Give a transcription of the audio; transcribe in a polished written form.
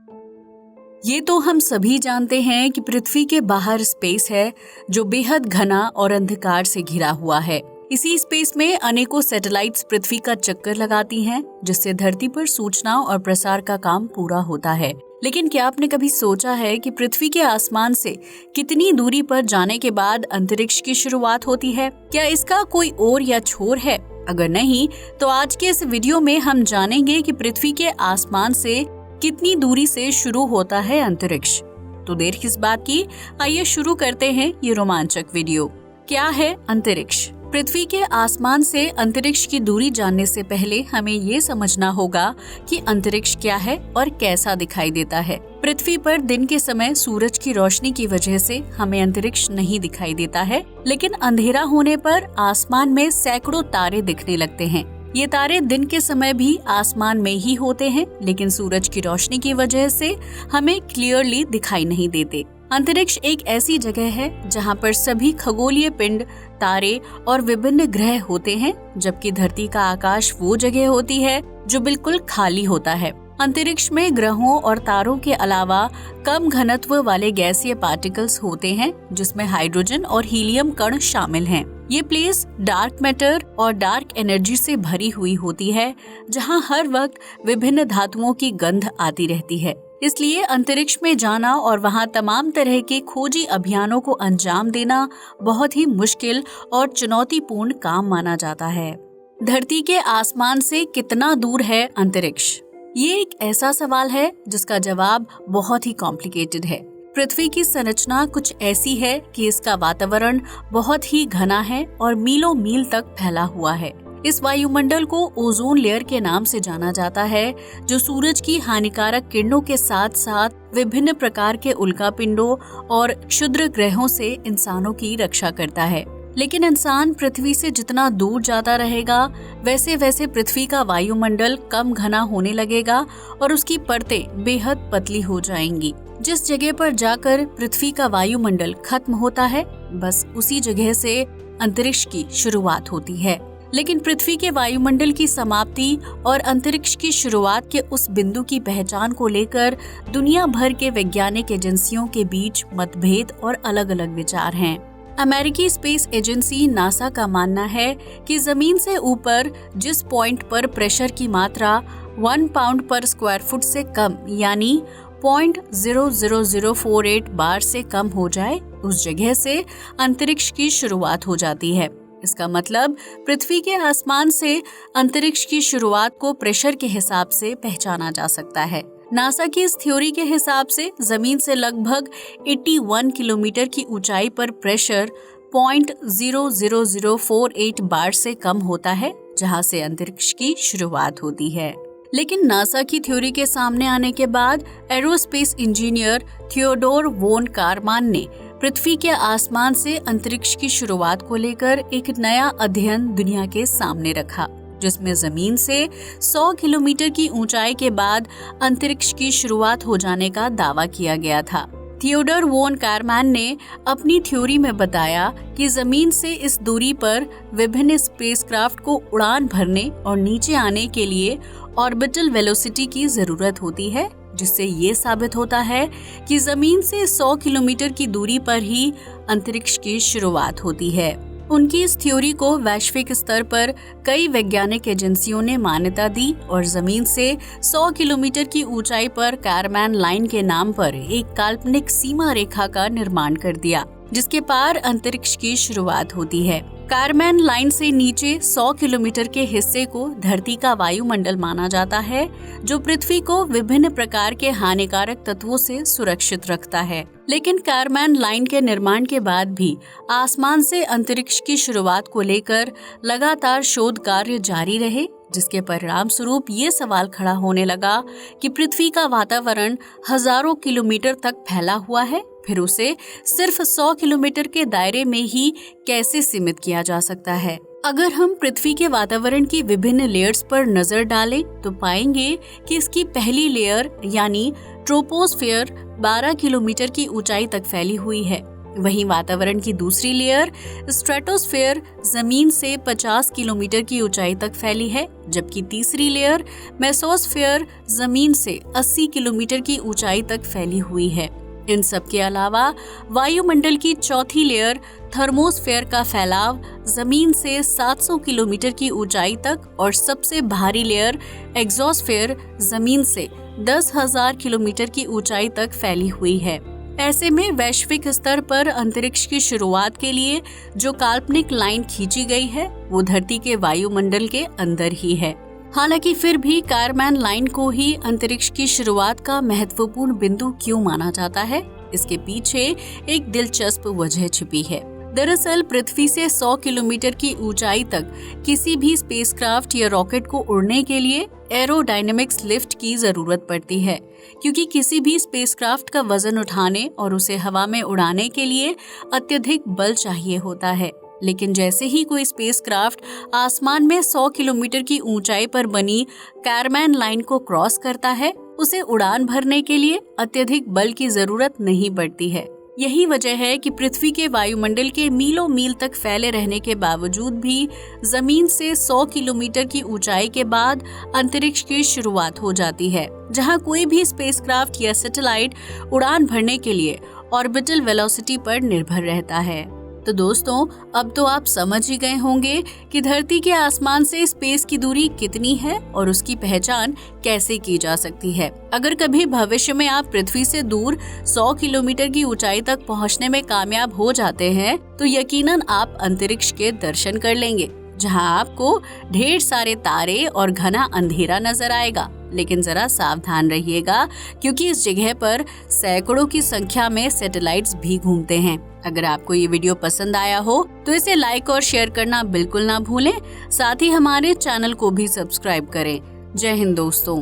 ये तो हम सभी जानते हैं कि पृथ्वी के बाहर स्पेस है जो बेहद घना और अंधकार से घिरा हुआ है। इसी स्पेस में अनेकों सैटेलाइट्स पृथ्वी का चक्कर लगाती हैं, जिससे धरती पर सूचना और प्रसार का काम पूरा होता है। लेकिन क्या आपने कभी सोचा है कि पृथ्वी के आसमान से कितनी दूरी पर जाने के बाद अंतरिक्ष की शुरुआत होती है? क्या इसका कोई ओर या छोर है? अगर नहीं, तो आज के इस वीडियो में हम जानेंगे कि पृथ्वी के आसमान से कितनी दूरी से शुरू होता है अंतरिक्ष। तो देर किस बात की, आइए शुरू करते हैं ये रोमांचक वीडियो। क्या है अंतरिक्ष? पृथ्वी के आसमान से अंतरिक्ष की दूरी जानने से पहले हमें ये समझना होगा कि अंतरिक्ष क्या है और कैसा दिखाई देता है। पृथ्वी पर दिन के समय सूरज की रोशनी की वजह से हमें अंतरिक्ष नहीं दिखाई देता है, लेकिन अंधेरा होने पर आसमान में सैकड़ों तारे दिखने लगते हैं। ये तारे दिन के समय भी आसमान में ही होते हैं, लेकिन सूरज की रोशनी की वजह से हमें क्लियरली दिखाई नहीं देते। अंतरिक्ष एक ऐसी जगह है जहाँ पर सभी खगोलीय पिंड, तारे और विभिन्न ग्रह होते हैं, जबकि धरती का आकाश वो जगह होती है जो बिल्कुल खाली होता है। अंतरिक्ष में ग्रहों और तारों के अलावा कम घनत्व वाले गैसीय पार्टिकल्स होते हैं, जिसमें हाइड्रोजन और हीलियम कण शामिल हैं। ये प्लेस डार्क मैटर और डार्क एनर्जी से भरी हुई होती है, जहां हर वक्त विभिन्न धातुओं की गंध आती रहती है। इसलिए अंतरिक्ष में जाना और वहां तमाम तरह के खोजी अभियानों को अंजाम देना बहुत ही मुश्किल और चुनौतीपूर्ण काम माना जाता है। धरती के आसमान से कितना दूर है अंतरिक्ष? ये एक ऐसा सवाल है जिसका जवाब बहुत ही कॉम्प्लिकेटेड है। पृथ्वी की संरचना कुछ ऐसी है कि इसका वातावरण बहुत ही घना है और मीलों मील तक फैला हुआ है। इस वायुमंडल को ओजोन लेयर के नाम से जाना जाता है, जो सूरज की हानिकारक किरणों के साथ साथ विभिन्न प्रकार के उल्कापिंडों और क्षुद्र ग्रहों से इंसानों की रक्षा करता है। लेकिन इंसान पृथ्वी से जितना दूर जाता रहेगा, वैसे वैसे पृथ्वी का वायुमंडल कम घना होने लगेगा और उसकी परतें बेहद पतली हो जाएंगी। जिस जगह पर जाकर पृथ्वी का वायुमंडल खत्म होता है, बस उसी जगह से अंतरिक्ष की शुरुआत होती है। लेकिन पृथ्वी के वायुमंडल की समाप्ति और अंतरिक्ष की शुरुआत के उस बिंदु की पहचान को लेकर दुनिया भर के वैज्ञानिक एजेंसियों के बीच मतभेद और अलग अलग विचार हैं। अमेरिकी स्पेस एजेंसी नासा का मानना है कि जमीन से ऊपर जिस पॉइंट पर प्रेशर की मात्रा 1 पाउंड पर स्क्वायर फुट से कम यानी 0.00048 बार से कम हो जाए, उस जगह से अंतरिक्ष की शुरुआत हो जाती है। इसका मतलब पृथ्वी के आसमान से अंतरिक्ष की शुरुआत को प्रेशर के हिसाब से पहचाना जा सकता है। नासा की इस थ्योरी के हिसाब से जमीन से लगभग 81 किलोमीटर की ऊंचाई पर प्रेशर 0.00048 बार से कम होता है, जहां से अंतरिक्ष की शुरुआत होती है। लेकिन नासा की थ्योरी के सामने आने के बाद एरोस्पेस इंजीनियर थियोडोर वोन कारमान ने पृथ्वी के आसमान से अंतरिक्ष की शुरुआत को लेकर एक नया अध्ययन दुनिया के सामने रखा, जिसमें जमीन से 100 किलोमीटर की ऊंचाई के बाद अंतरिक्ष की शुरुआत हो जाने का दावा किया गया था। थियोडोर वोन कारमान ने अपनी थ्योरी में बताया कि जमीन से इस दूरी पर विभिन्न स्पेसक्राफ्ट को उड़ान भरने और नीचे आने के लिए ऑर्बिटल वेलोसिटी की जरूरत होती है, जिससे ये साबित होता है कि जमीन से 100 किलोमीटर की दूरी पर ही अंतरिक्ष की शुरुआत होती है। उनकी इस थ्योरी को वैश्विक स्तर पर कई वैज्ञानिक एजेंसियों ने मान्यता दी और जमीन से 100 किलोमीटर की ऊंचाई पर कारमैन लाइन के नाम पर एक काल्पनिक सीमा रेखा का निर्माण कर दिया, जिसके पार अंतरिक्ष की शुरुआत होती है। कारमैन लाइन से नीचे 100 किलोमीटर के हिस्से को धरती का वायुमंडल माना जाता है, जो पृथ्वी को विभिन्न प्रकार के हानिकारक तत्वों से सुरक्षित रखता है। लेकिन कारमैन लाइन के निर्माण के बाद भी आसमान से अंतरिक्ष की शुरुआत को लेकर लगातार शोध कार्य जारी रहे, जिसके परिणाम स्वरूप ये सवाल खड़ा होने लगा कि पृथ्वी का वातावरण हजारों किलोमीटर तक फैला हुआ है, फिर उसे सिर्फ 100 किलोमीटर के दायरे में ही कैसे सीमित किया जा सकता है। अगर हम पृथ्वी के वातावरण की विभिन्न लेयर्स पर नजर डालें तो पाएंगे कि इसकी पहली लेयर यानी ट्रोपोस्फेयर 12 किलोमीटर की ऊंचाई तक फैली हुई है। वहीं वातावरण की दूसरी लेयर स्ट्रेटोस्फेयर जमीन से 50 किलोमीटर की ऊंचाई तक फैली है, जबकि तीसरी लेयर मेसोस्फेयर जमीन से 80 किलोमीटर की ऊंचाई तक फैली हुई है। इन सब के अलावा वायुमंडल की चौथी लेयर थर्मोस्फेयर का फैलाव जमीन से 700 किलोमीटर की ऊंचाई तक और सबसे भारी लेयर एक्सोस्फेयर जमीन से 10,000 किलोमीटर की ऊंचाई तक फैली हुई है। ऐसे में वैश्विक स्तर पर अंतरिक्ष की शुरुआत के लिए जो काल्पनिक लाइन खींची गई है वो धरती के वायुमंडल के अंदर ही है। हालांकि फिर भी कारमैन लाइन को ही अंतरिक्ष की शुरुआत का महत्वपूर्ण बिंदु क्यों माना जाता है, इसके पीछे एक दिलचस्प वजह छिपी है। दरअसल पृथ्वी से 100 किलोमीटर की ऊंचाई तक किसी भी स्पेसक्राफ्ट या रॉकेट को उड़ने के लिए एरोडायनेमिक्स लिफ्ट की जरूरत पड़ती है, क्योंकि किसी भी स्पेसक्राफ्ट का वजन उठाने और उसे हवा में उड़ाने के लिए अत्यधिक बल चाहिए होता है। लेकिन जैसे ही कोई स्पेसक्राफ्ट आसमान में 100 किलोमीटर की ऊंचाई पर बनी कारमैन लाइन को क्रॉस करता है, उसे उड़ान भरने के लिए अत्यधिक बल की जरूरत नहीं पड़ती है। यही वजह है कि पृथ्वी के वायुमंडल के मीलों मील तक फैले रहने के बावजूद भी जमीन से 100 किलोमीटर की ऊंचाई के बाद अंतरिक्ष की शुरुआत हो जाती है, जहां कोई भी स्पेसक्राफ्ट या सैटेलाइट उड़ान भरने के लिए ऑर्बिटल वेलोसिटी पर निर्भर रहता है। तो दोस्तों, अब तो आप समझ ही गए होंगे कि धरती के आसमान से स्पेस की दूरी कितनी है और उसकी पहचान कैसे की जा सकती है। अगर कभी भविष्य में आप पृथ्वी से दूर 100 किलोमीटर की ऊंचाई तक पहुंचने में कामयाब हो जाते हैं, तो यकीनन आप अंतरिक्ष के दर्शन कर लेंगे, जहां आपको ढेर सारे तारे और घना अंधेरा नजर आएगा। लेकिन जरा सावधान रहिएगा, क्योंकि इस जगह पर सैकड़ों की संख्या में सैटेलाइट्स भी घूमते हैं। अगर आपको ये वीडियो पसंद आया हो तो इसे लाइक और शेयर करना बिल्कुल ना भूलें। साथ ही हमारे चैनल को भी सब्सक्राइब करें। जय हिंद दोस्तों।